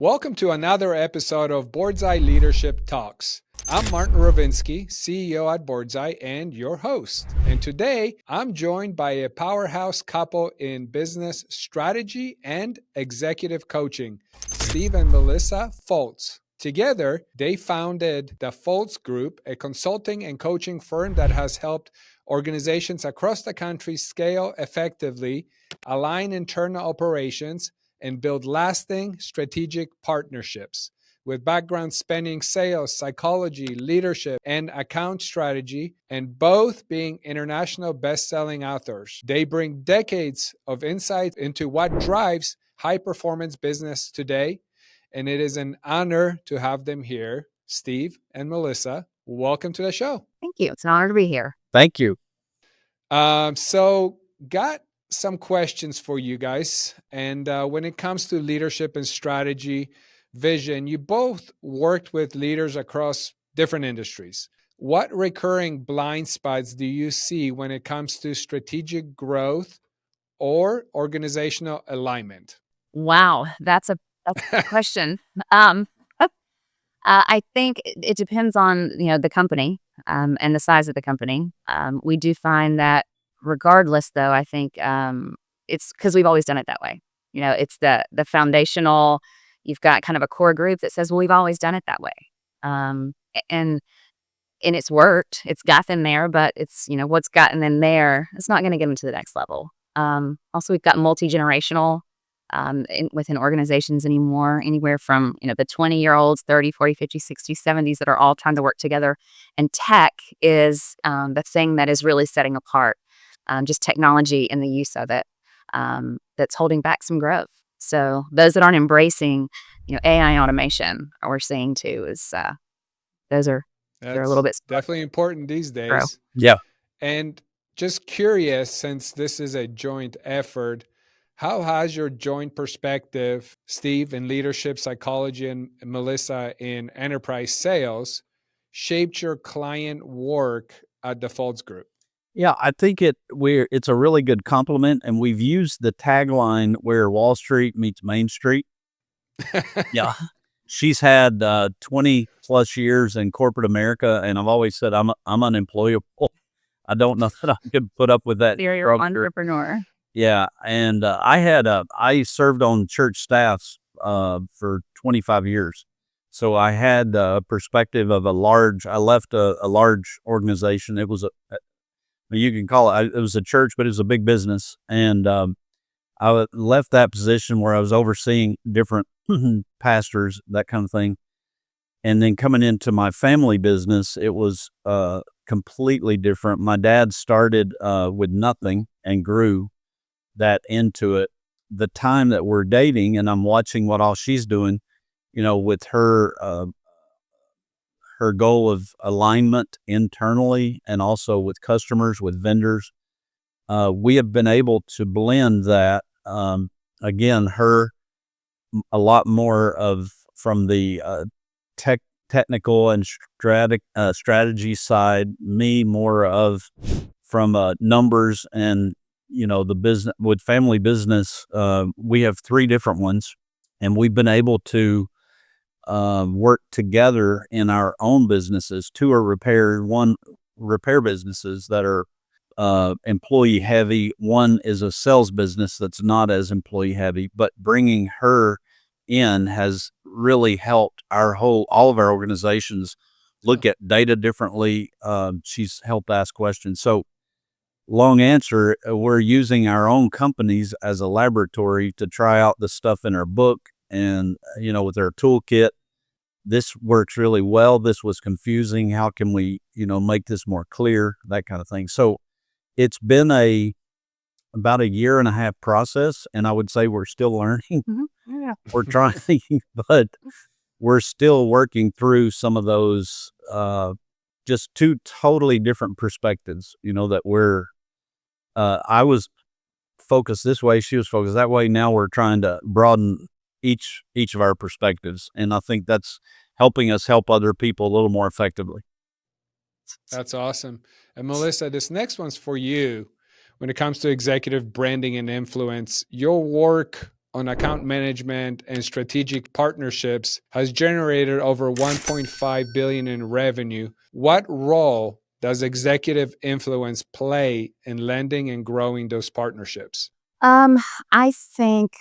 Welcome to another episode of Board's Eye Leadership Talks. I'm Martin Rovinsky, CEO at Board's Eye and your host. And today I'm joined by a powerhouse couple in business strategy and executive coaching, Steve and Melissa Fultz. Together, they founded the Fultz Group, a consulting and coaching firm that has helped organizations across the country scale effectively, align internal operations, and build lasting strategic partnerships. With background spanning sales, psychology, leadership, and account strategy, and both being international best-selling authors, they bring decades of insight into what drives high-performance business today, and it is an honor to have them here. Steve and Melissa, welcome to the show. Thank you. It's an honor to be here. Thank you. Got some questions for you guys. And when it comes to leadership and strategy, vision, you both worked with leaders across different industries. What recurring blind spots do you see when it comes to strategic growth or organizational alignment? Wow, that's a question. I think it depends on the company and the size of the company. We do find that regardless, though, I think it's because we've always done it that way. It's the foundational. You've got kind of a core group that says, "Well, we've always done it that way," and it's worked. It's got them there, but it's what's gotten them there. It's not going to get them to the next level. Also, we've got multi-generational within organizations anywhere from the 20-year-olds, 30, 40, 50, 60, 70s that are all trying to work together. And tech is the thing that is really setting apart just technology and the use of it that's holding back some growth. So those that aren't embracing AI automation, we're seeing too, is they're a little bit definitely important these days. Grow. Yeah. And just curious, since this is a joint effort, how has your joint perspective, Steve, in leadership psychology and Melissa in enterprise sales, shaped your client work at the Fultz Group? Yeah, I think it's a really good compliment, and we've used the tagline where Wall Street meets Main Street. Yeah. She's had 20 plus years in corporate America, and I've always said I'm unemployable. I don't know that I could put up with that. You're an entrepreneur. Yeah, and I served on church staffs for 25 years. So I had a perspective of I left a large organization. It was you can call it was a church, but it was a big business. And I left that position where I was overseeing different pastors, that kind of thing. And then coming into my family business, it was completely different. My dad started with nothing and grew that into it. The time that we're dating, and I'm watching what all she's doing, with her goal of alignment internally and also with customers, with vendors, we have been able to blend that. Again, her a lot more of from the technical and strategy side, me more of from numbers and the business. With family business, we have 3 different ones, and we've been able to work together in our own businesses. 2 are repair businesses that are employee heavy. 1 is a sales business that's not as employee heavy, but bringing her in has really helped all of our organizations look at data differently. She's helped ask questions. So long answer, we're using our own companies as a laboratory to try out the stuff in our book and, with our toolkit. This works really well. This was confusing. How can we, make this more clear? That kind of thing. So it's been about a 1.5 year process, and I would say we're still learning. Mm-hmm. Yeah. We're trying, but we're still working through some of those, just 2 totally different perspectives, that I was focused this way, she was focused that way. Now we're trying to broaden each of our perspectives, and I think that's helping us help other people a little more effectively. That's awesome. And Melissa, this next one's for you. When it comes to executive branding and influence, your work on account management and strategic partnerships has generated over 1.5 billion in revenue. What role does executive influence play in lending and growing those partnerships? Um, I think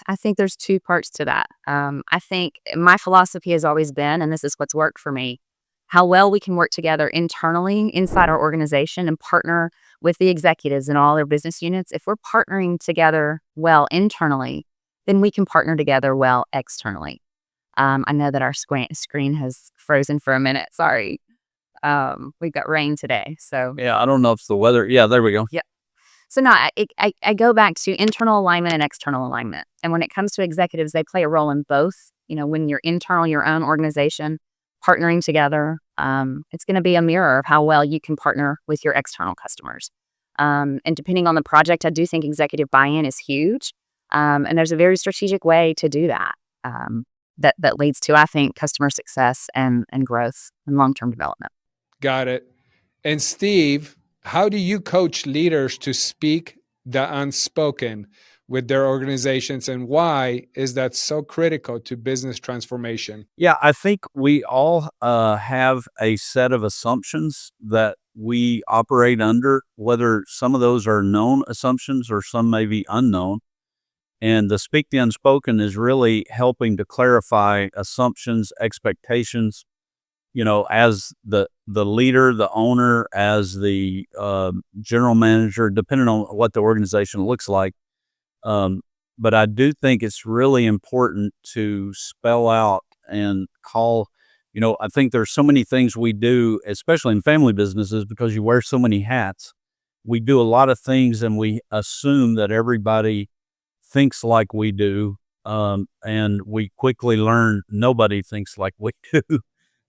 I think there's two parts to that. I think my philosophy has always been, and this is what's worked for me, how well we can work together internally inside our organization and partner with the executives in all their business units. If we're partnering together well internally, then we can partner together well externally. I know that our screen has frozen for a minute. Sorry. We've got rain today, so Yeah, I don't know if it's the weather. Yeah, there we go. yeah. So no, I go back to internal alignment and external alignment. And when it comes to executives, they play a role in both. You know, when you're internal, your own organization, partnering together, it's going to be a mirror of how well you can partner with your external customers. And depending on the project, I do think executive buy-in is huge. And there's a very strategic way to do that. That leads to, I think, customer success and growth and long-term development. Got it. And Steve, how do you coach leaders to speak the unspoken with their organizations, and why is that so critical to business transformation? Yeah, I think we all have a set of assumptions that we operate under, whether some of those are known assumptions or some may be unknown. And the Speak the Unspoken is really helping to clarify assumptions, expectations, as the leader, the owner, as the general manager, depending on what the organization looks like. But I do think it's really important to spell out and call. I think there's so many things we do, especially in family businesses, because you wear so many hats. We do a lot of things and we assume that everybody thinks like we do. And we quickly learn nobody thinks like we do.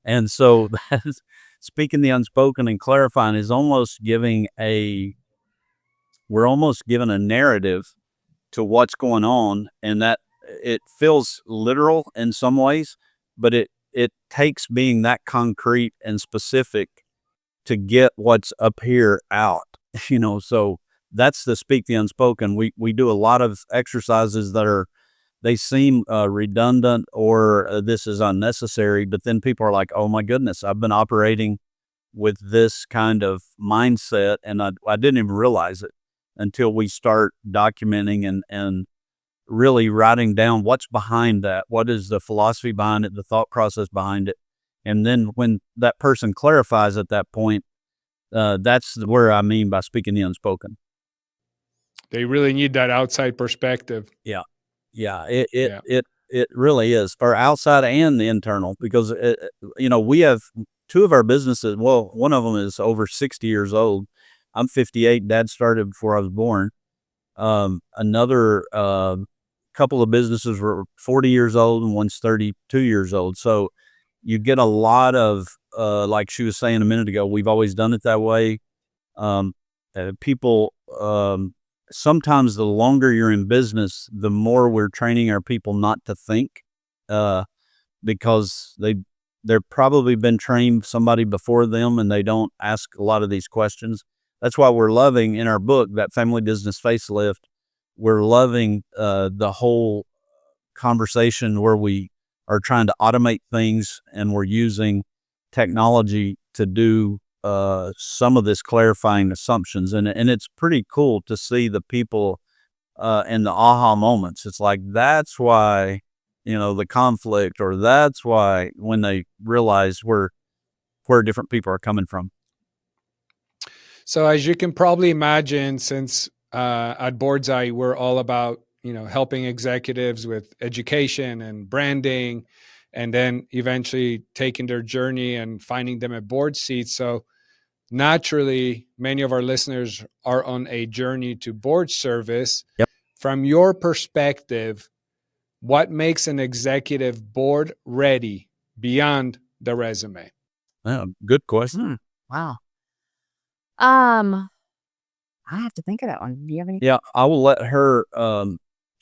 And so that's, speaking the unspoken and clarifying is almost we're almost given a narrative to what's going on, and that it feels literal in some ways, but it takes being that concrete and specific to get what's up here out, so that's the Speak the Unspoken. We do a lot of exercises that they seem redundant or this is unnecessary, but then people are like, oh my goodness, I've been operating with this kind of mindset and I didn't even realize it until we start documenting and really writing down what's behind that. What is the philosophy behind it, the thought process behind it? And then when that person clarifies at that point, that's where I mean by speaking the unspoken. They really need that outside perspective. Yeah. Yeah, it Yeah. it really is for outside and the internal, because we have two of our businesses. Well, one of them is over 60 years old. I'm 58. Dad started before I was born. Another couple of businesses were 40 years old and one's 32 years old. So you get a lot of like she was saying a minute ago, we've always done it that way. People sometimes the longer you're in business, the more we're training our people not to think, because they're probably been trained somebody before them and they don't ask a lot of these questions. That's why we're loving in our book, that Family Business Facelift, we're loving the whole conversation where we are trying to automate things and we're using technology to do some of this clarifying assumptions. And it's pretty cool to see the people in the aha moments. It's like, that's why, the conflict, or that's why, when they realize where different people are coming from. So as you can probably imagine, since at Board's Eye, we're all about, helping executives with education and branding, and then eventually taking their journey and finding them at board seats. So naturally, many of our listeners are on a journey to board service. Yep. From your perspective, what makes an executive board ready beyond the resume? Yeah, good question. Wow. I have to think of that one. Do you have any? Yeah, I will let her.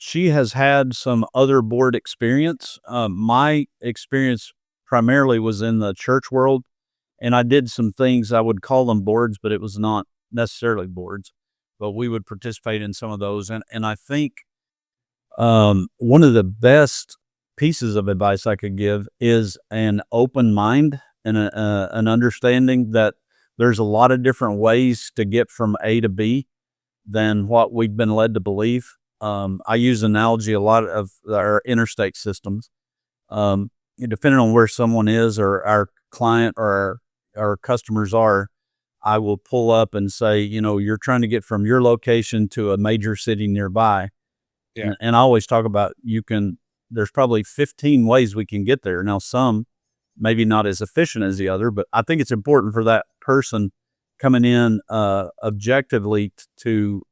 She has had some other board experience. My experience primarily was in the church world, and I did some things, I would call them boards, but it was not necessarily boards, but we would participate in some of those. And I think One of the best pieces of advice I could give is an open mind and an understanding that there's a lot of different ways to get from A to B than what we've been led to believe. I use analogy a lot of our interstate systems. Depending on where someone is or our client or our customers are, I will pull up and say, you're trying to get from your location to a major city nearby. Yeah. And I always talk about there's probably 15 ways we can get there. Now, some maybe not as efficient as the other, but I think it's important for that person coming in objectively to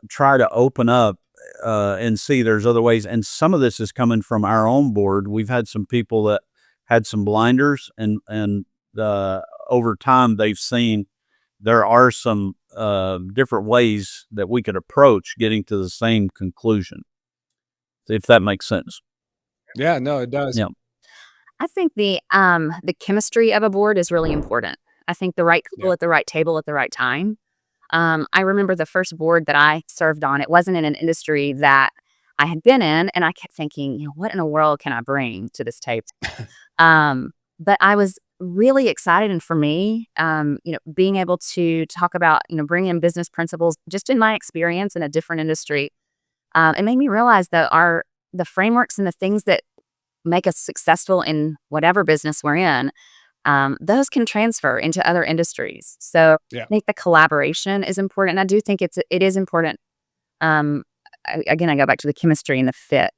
try to open up and see there's other ways. And some of this is coming from our own board. We've had some people that had some blinders, and over time they've seen there are some different ways that we could approach getting to the same conclusion, if that makes sense. Yeah, no, it does. Yeah. I think the chemistry of a board is really important. I think the right people Yeah. at the right table at the right time. I remember the first board that I served on, it wasn't in an industry that I had been in, and I kept thinking, what in the world can I bring to this table? But I was really excited, and for me, being able to talk about, bring in business principles just in my experience in a different industry, it made me realize that the frameworks and the things that make us successful in whatever business we're in, those can transfer into other industries. So Yeah. I think the collaboration is important. And I do think it is important. Again, I go back to the chemistry and the fit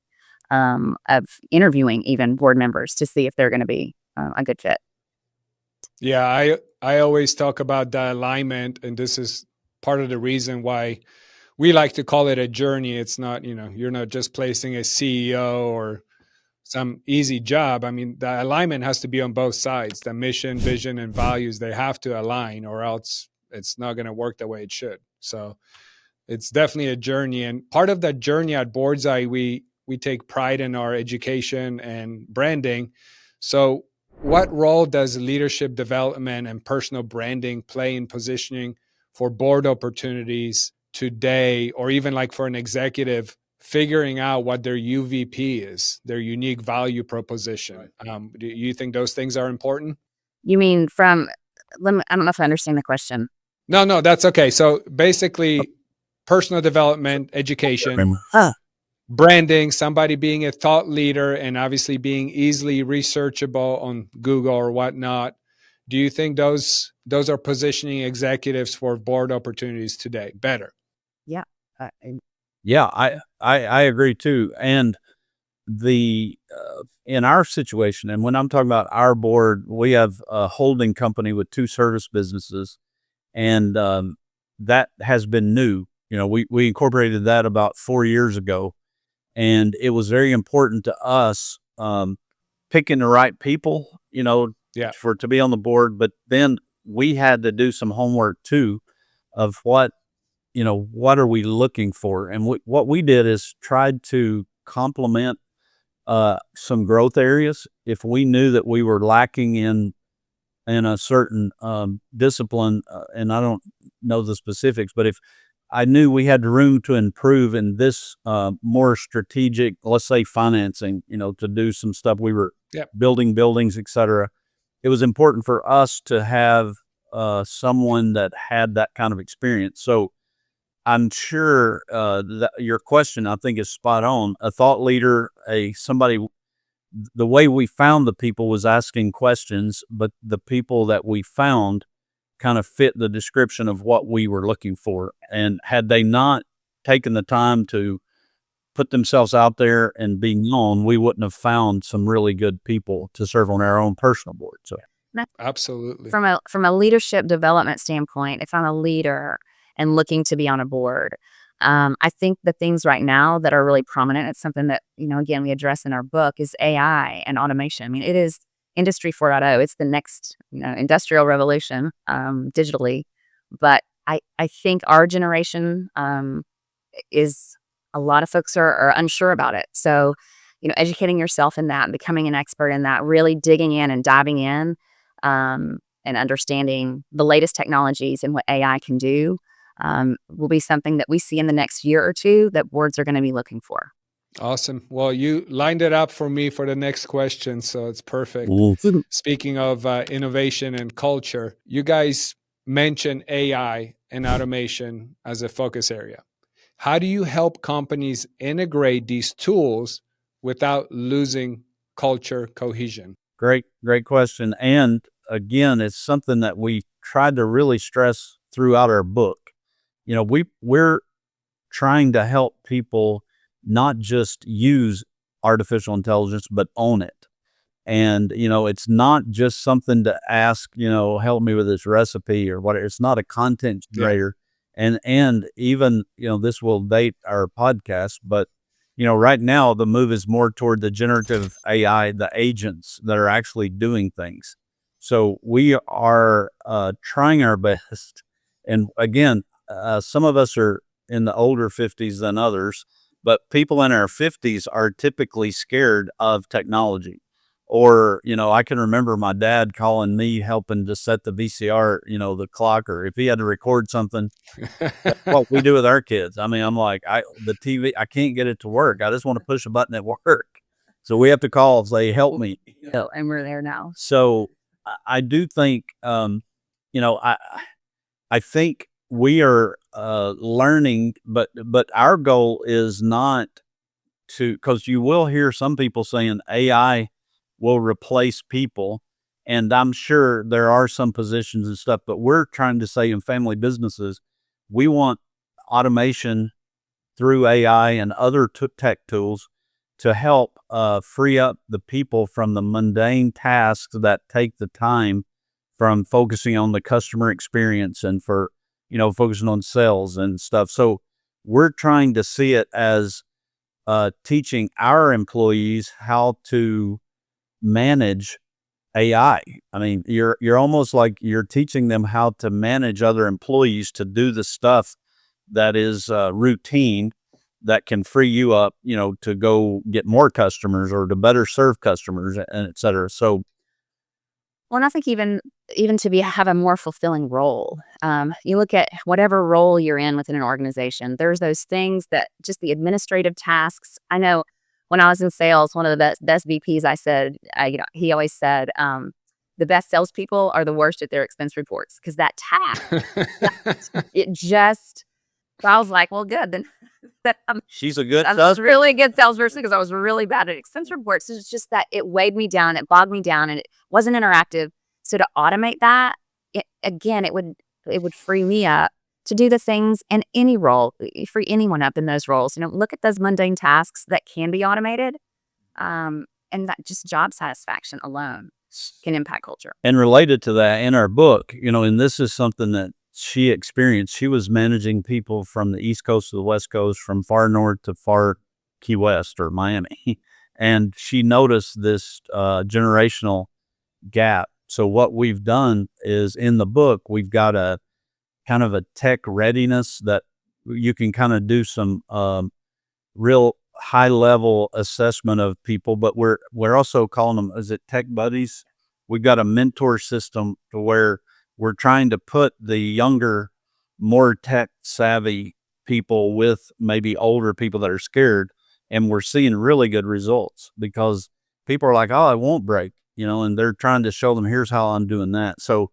of interviewing even board members to see if they're going to be a good fit. Yeah, I always talk about the alignment, and this is part of the reason why we like to call it a journey. It's not, you're not just placing a CEO or some easy job. I mean, the alignment has to be on both sides. The mission, vision, and values, they have to align, or else it's not going to work the way it should. So it's definitely a journey. And part of that journey at Board's Eye, we take pride in our education and branding. So what role does leadership development and personal branding play in positioning for board opportunities today, or even like for an executive figuring out what their UVP is, their unique value proposition? Right. Do you think those things are important? You mean I don't know if I understand the question. No, that's okay. So basically, personal development, education, branding, somebody being a thought leader, and obviously being easily researchable on Google or whatnot. Do you think those are positioning executives for board opportunities today better? Yeah. Yeah, I agree too. And in our situation, and when I'm talking about our board, we have a holding company with 2 service businesses, and that has been new. We incorporated that about 4 years ago, and it was very important to us picking the right people, Yeah. to be on the board. But then we had to do some homework too of what are we looking for? And what we did is tried to complement some growth areas. If we knew that we were lacking in a certain discipline, and I don't know the specifics, but if I knew we had room to improve in this more strategic, let's say financing, to do some stuff, we were building buildings, et cetera. It was important for us to have someone that had that kind of experience. So I'm sure that your question, I think, is spot on. A thought leader, somebody. The way we found the people was asking questions, but the people that we found kind of fit the description of what we were looking for. And had they not taken the time to put themselves out there and be known, we wouldn't have found some really good people to serve on our own personal board. So absolutely. From a leadership development standpoint, if I'm a leader and looking to be on a board, I think the things right now that are really prominent, it's something that, again, we address in our book, is AI and automation. I mean, it is Industry 4.0. It's the next, industrial revolution, digitally. But I think our generation is, a lot of folks are unsure about it. So, educating yourself in that, becoming an expert in that, really digging in and diving in, and understanding the latest technologies and what AI can do, will be something that we see in the next year or two that boards are going to be looking for. Awesome. Well, you lined it up for me for the next question, so it's perfect. Speaking of innovation and culture, you guys mentioned AI and automation as a focus area. How do you help companies integrate these tools without losing culture cohesion? Great question. And again, it's something that we tried to really stress throughout our book. We're trying to help people not just use artificial intelligence, but own it. And, it's not just something to ask, help me with this recipe or whatever. It's not a content generator. And even, this will date our podcast, but, right now the move is more toward the generative AI, the agents that are actually doing things. So we are trying our best. And again, some of us are in the older 50s than others, but people in our 50s are typically scared of technology. Or, I can remember my dad calling me, helping to set the VCR, the clock, or if he had to record something, that's what we do with our kids. I mean, I'm like, the TV, I can't get it to work. I just want to push a button at work. So we have to call and say, help me. And we're there now. So I do think, I think we are learning, but our goal is not to, because you will hear some people saying AI will replace people. And I'm sure there are some positions and stuff, but we're trying to say in family businesses, we want automation through AI and other tech tools to help free up the people from the mundane tasks that take the time from focusing on the customer experience and for, focusing on sales and stuff. So we're trying to see it as teaching our employees how to manage AI. I mean, you're almost like you're teaching them how to manage other employees to do the stuff that is routine that can free you up, to go get more customers or to better serve customers, and et cetera. So, well, and I think even to have a more fulfilling role. You look at whatever role you're in within an organization. There's those things that just the administrative tasks. I know when I was in sales, one of the best VPs, I said, he always said, the best salespeople are the worst at their expense reports because that task, it just. So I was like, well, good then. She's a good. I was really a good salesperson because I was really bad at expense reports. It's just that it weighed me down, it bogged me down, and it wasn't interactive. So to automate that, it would free me up to do the things in any role, free anyone up in those roles. Look at those mundane tasks that can be automated, and that just job satisfaction alone can impact culture. And related to that, in our book, and this is something that she experienced. She was managing people from the East Coast to the West Coast, from far north to far Key West or Miami. And she noticed this generational gap. So what we've done is in the book, we've got a kind of a tech readiness that you can kind of do some real high level assessment of people, but we're also calling them, is it tech buddies? We've got a mentor system to where we're trying to put the younger, more tech savvy people with maybe older people that are scared. And we're seeing really good results because people are like, oh, I won't break, and they're trying to show them, here's how I'm doing that. So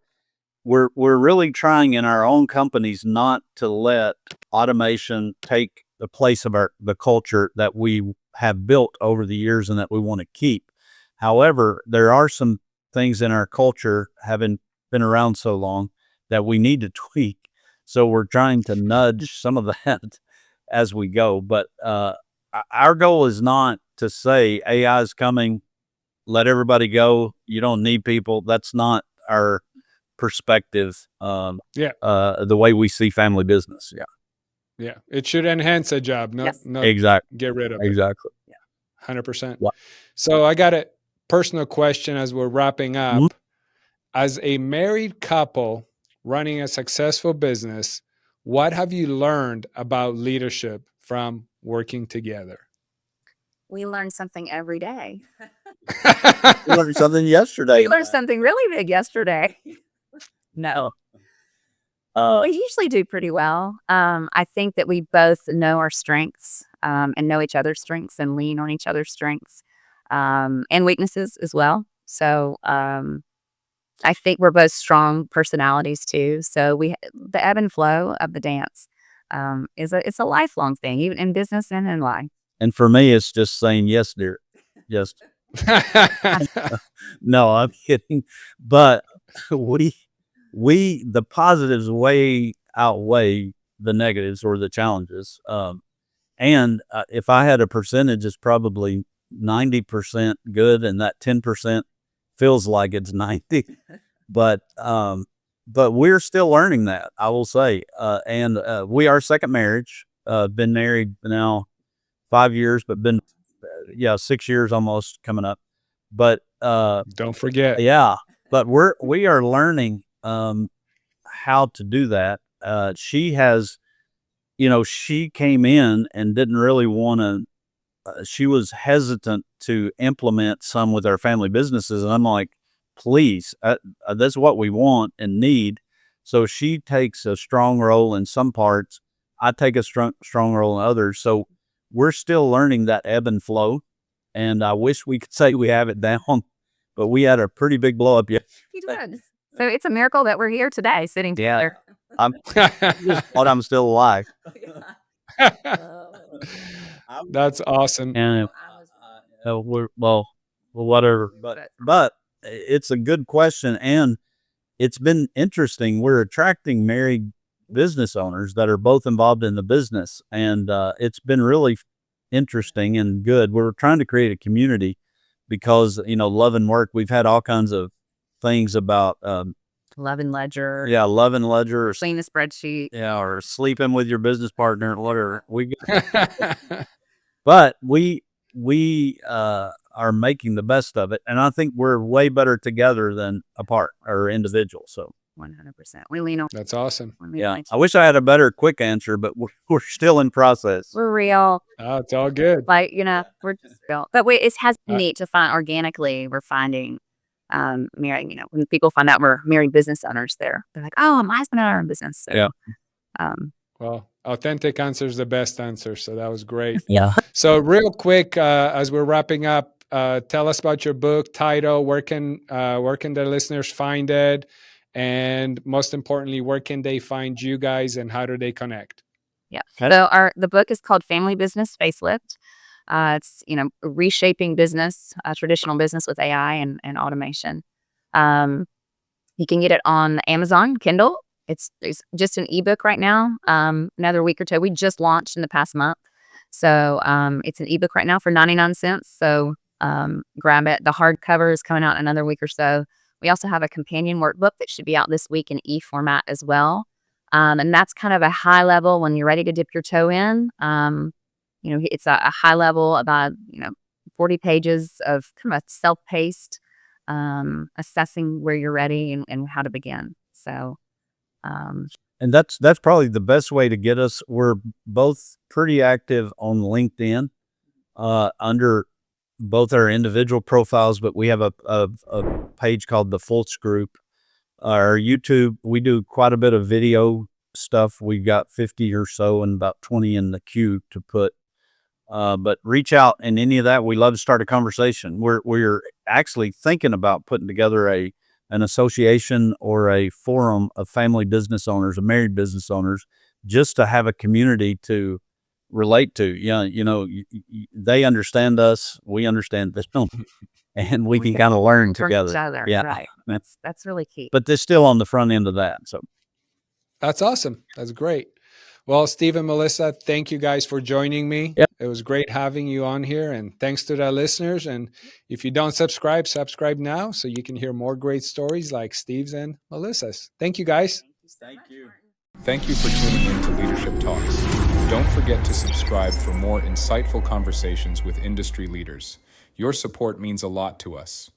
we're really trying in our own companies not to let automation take the place of the culture that we have built over the years and that we want to keep. However, there are some things in our culture, having been around so long, that we need to tweak. So we're trying to nudge some of that as we go. But our goal is not to say AI is coming, let everybody go, you don't need people. That's not our perspective. The way we see family business. Yeah. It should enhance a job, not exactly get rid of it. Exactly. 100%. So I got a personal question as we're wrapping up. Mm-hmm. As a married couple running a successful business, what have you learned about leadership from working together? We learn something every day. We learned something yesterday. We learned something really big yesterday. No. We usually do pretty well. I think that we both know our strengths. and know each other's strengths and lean on each other's strengths and weaknesses as well. So I think we're both strong personalities too. So the ebb and flow of the dance it's a lifelong thing, even in business and in life. And for me, it's just saying, yes, dear. Yes. No, I'm kidding. But the positives way outweigh the negatives or the challenges. And if I had a percentage, it's probably 90% good, and that 10% feels like it's 90. But we're still learning that, I will say. And we are second marriage. Been married now 5 years, but been 6 years almost coming up. But don't forget, but we are learning how to do that. She has, she came in and didn't really want to. She was hesitant to implement some with our family businesses, and I'm like, please, that's what we want and need. So she takes a strong role in some parts. I take a strong role in others. So we're still learning that ebb and flow. And I wish we could say we have it down, but we had a pretty big blow up yesterday. So it's a miracle that we're here today sitting together. I'm just glad I'm still alive. That's awesome. And whatever. But it's a good question, and it's been interesting. We're attracting married business owners that are both involved in the business, and it's been really interesting and good. We're trying to create a community because love and work. We've had all kinds of things about Love and ledger. Yeah, love and ledger. Or clean the spreadsheet. Yeah, or sleeping with your business partner, whatever. But we are making the best of it, and I think we're way better together than apart or individual. So 100%, we lean on. That's awesome. Yeah, I wish I had a better quick answer, but we're still in process. We're real. Oh, it's all good. Like we're just real. But it has been neat to find organically. We're finding married. When people find out we're married business owners, they're like, "Oh, my husband and I are in business." So, yeah. Well, authentic answer is the best answer. So that was great. Yeah. So real quick, as we're wrapping up, tell us about your book title. Where can the listeners find it? And most importantly, where can they find you guys and how do they connect? Yeah. So the book is called Family Business Facelift. It's, reshaping business, traditional business with AI and automation. You can get it on Amazon Kindle. It's just an ebook right now. Another week or two. We just launched in the past month. So it's an ebook right now for 99 cents. So grab it. The hardcover is coming out in another week or so. We also have a companion workbook that should be out this week in e-format as well. And that's kind of a high level when you're ready to dip your toe in. It's a high level about, 40 pages of kind of a self-paced assessing where you're ready and how to begin. So, and that's probably the best way to get us. We're both pretty active on LinkedIn under both our individual profiles, but we have a page called the Fultz Group. Our YouTube, we do quite a bit of video stuff. We've got 50 or so and about 20 in the queue to put. But reach out in any of that. We love to start a conversation. We're actually thinking about putting together an association or a forum of family business owners, of married business owners, just to have a community to relate to. Yeah, they understand us, we understand them, and we can kind of learn together. Each other. Yeah, right. That's really key. But they're still on the front end of that. So that's awesome. That's great. Well, Steve and Melissa, thank you guys for joining me. Yep. It was great having you on here, and thanks to the listeners. And if you don't subscribe now so you can hear more great stories like Steve's and Melissa's. Thank you, guys. Thank you. Thank you for tuning in to Leadership Talks. Don't forget to subscribe for more insightful conversations with industry leaders. Your support means a lot to us.